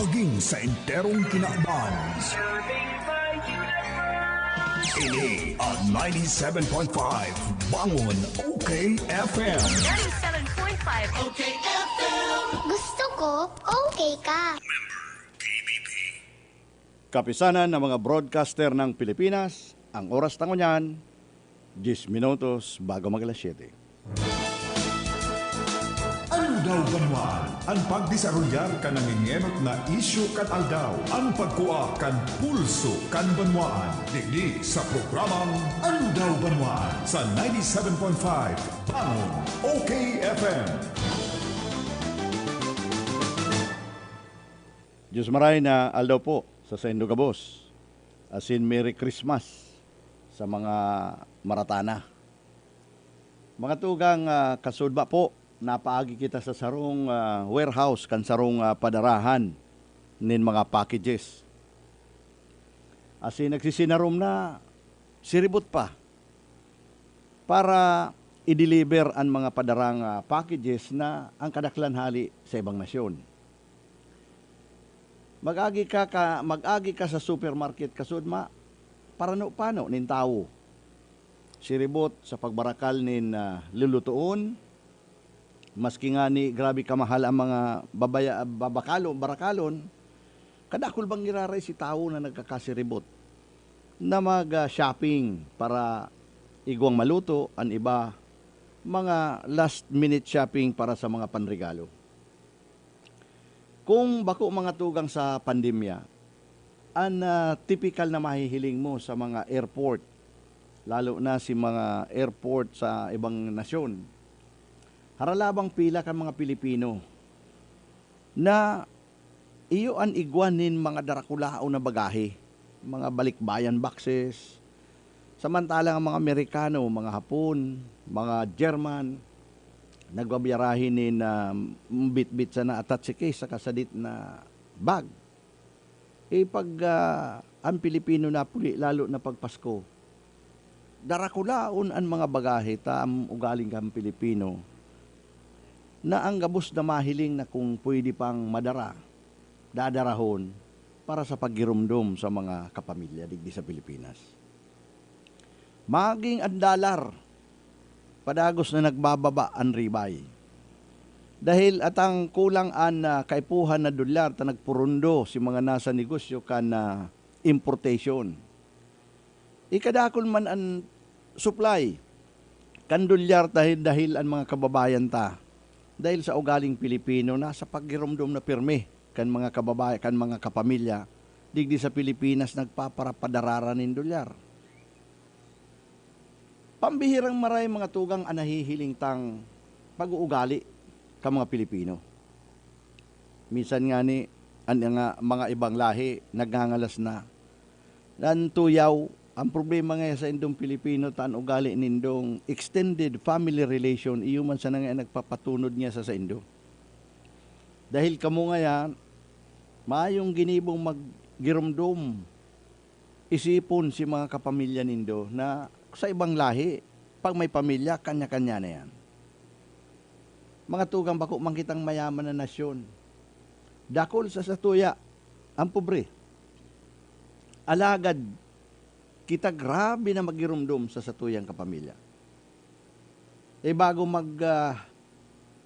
maging sa enterong kinaban. Ini ang 97.5 Bangon OK FM. 97.5 OK FM. Gusto ko, okay ka. Kapisanan ng mga broadcaster ng Pilipinas, ang oras tango niyan, 10 minutos bago mag-alas 7. Ano daw banwan? Ang pagdisarulyar ka nangingenot na isyu kan aldaw. Ang pagkuha kan pulso kan banwaan. Digdig sa programang Ano daw banwan? Sa 97.5 Bangon OK FM. Diyos maray na aldaw po sa Sendo Gabos. Asin Merry Christmas sa mga maratana. Mga tugang kasudba po, napaagi kita sa sarong warehouse kan sarong padarahan nin mga packages. Asin nagsisinarom na siribot pa para i-deliver ang mga padarang packages na ang kadaklan hali sa ibang nasyon. Mag-agi ka sa supermarket kasudma para no pano nin tao. Siribot sa pagbarakal nin lulutuon. Maski nga ni grabe kamahal ang mga barakalon, kadakul bang iraray si tao na nagkakasiribot na mag-shopping para igwang maluto, ang iba mga last minute shopping para sa mga panregalo. Kung bako mga tugang sa pandemya, ang typical na mahihiling mo sa mga airport, lalo na si mga airport sa ibang nasyon, haralabang pila kan mga Pilipino na iyo an igwanin mga darakulao na bagahe, mga balikbayan boxes, samantalang ang mga Amerikano, mga Hapon, mga German, nagbabiyarahin ni na bit-bit sa na attache case sa kasadit na bag. Pag ang Pilipino na puli, lalo na pagpasko, darakulaon ang mga bagahe ta ang ugaling kang Pilipino na ang gabos na mahiling na kung pwede pang madara, dadarahon para sa paggirumdum sa mga kapamilya digdi sa Pilipinas. Maging andalar, padagos na nagbababa ang ribay. Dahil atang kulang an kaipuhan na dolyar ta nagpurundo si mga nasa negosyo kan importation. Ikadakol man ang supply kan dolyar dahil ang mga kababayan ta. Dahil sa ugaling Pilipino na sa paggirumdum na pirme kan mga kababayan, kan mga kapamilya, digdi sa Pilipinas nagpaparapadararan ng dolyar. Pambihirang maray mga tugang anahihiling tang pag-uugali ka mga Pilipino. Minsan nga ni mga ibang lahi nagngangalas na. Tuyaw, ang problema nga sa indong Pilipino taan ugali nindong extended family relation iyo man sa nga nagpapatunod niya sa indo. Dahil kamo nga yan, mayong ginibong maggirumdum isipon si mga kapamilya nindo na sa ibang lahi, pag may pamilya, kanya-kanya na yan. Mga tugang bako mangkitang mayaman na nasyon. Dakol sa satuya, ang pobre. Alagad, kita grabe na magirumdum sa satuyang kapamilya. Bago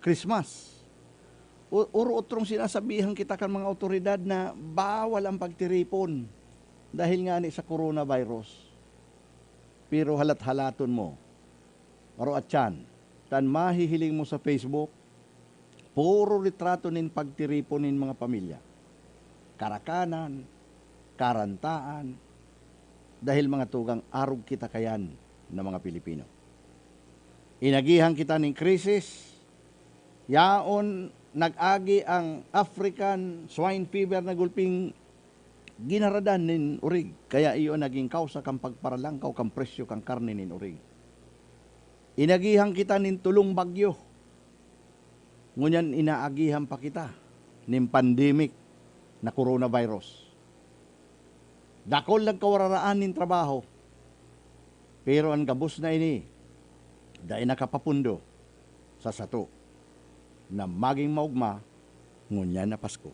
Christmas, uro-utrong sinasabihan kita kan mga otoridad na bawal ang pagtiripon dahil nga ni sa coronavirus. Pero halat-halaton mo, maro at yan, tan mahihiling mo sa Facebook, puro litrato nin pagtiripon nin mga pamilya. Karakanan, karantaan, dahil mga tugang arog kita kayan na mga Pilipino. Inagihan kita ning krisis, yaon nag-agi ang African swine fever na gulping ginaradan nin urig, kaya iyo naging kausa kang pagparalangkaw kang presyo kang karne nin urig. Inagihan kita nin tulong bagyo, ngunyan inaagihan pa kita nin pandemic na coronavirus. Dakol lang kawararaan nin trabaho, pero ang gabos na ini, dahil nakapapundo sa sato, na maging maugma, ngunyan na Pasko.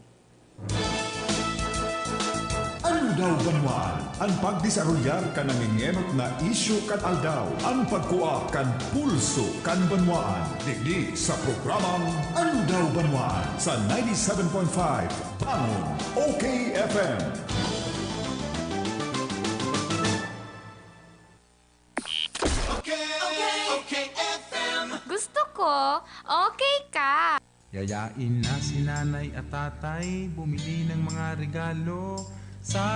Daw Banwan. Ang pagdisarulyar ka nangingenot na isyu kan aldaw. Ang pagkuha kan pulso kan banwaan. Digdi sa programang Ano Daw Banwan sa 97.5 Bangon OKFM. Gusto ko, okay ka. Yayain na si nanay at tatay, bumili ng mga regalo sa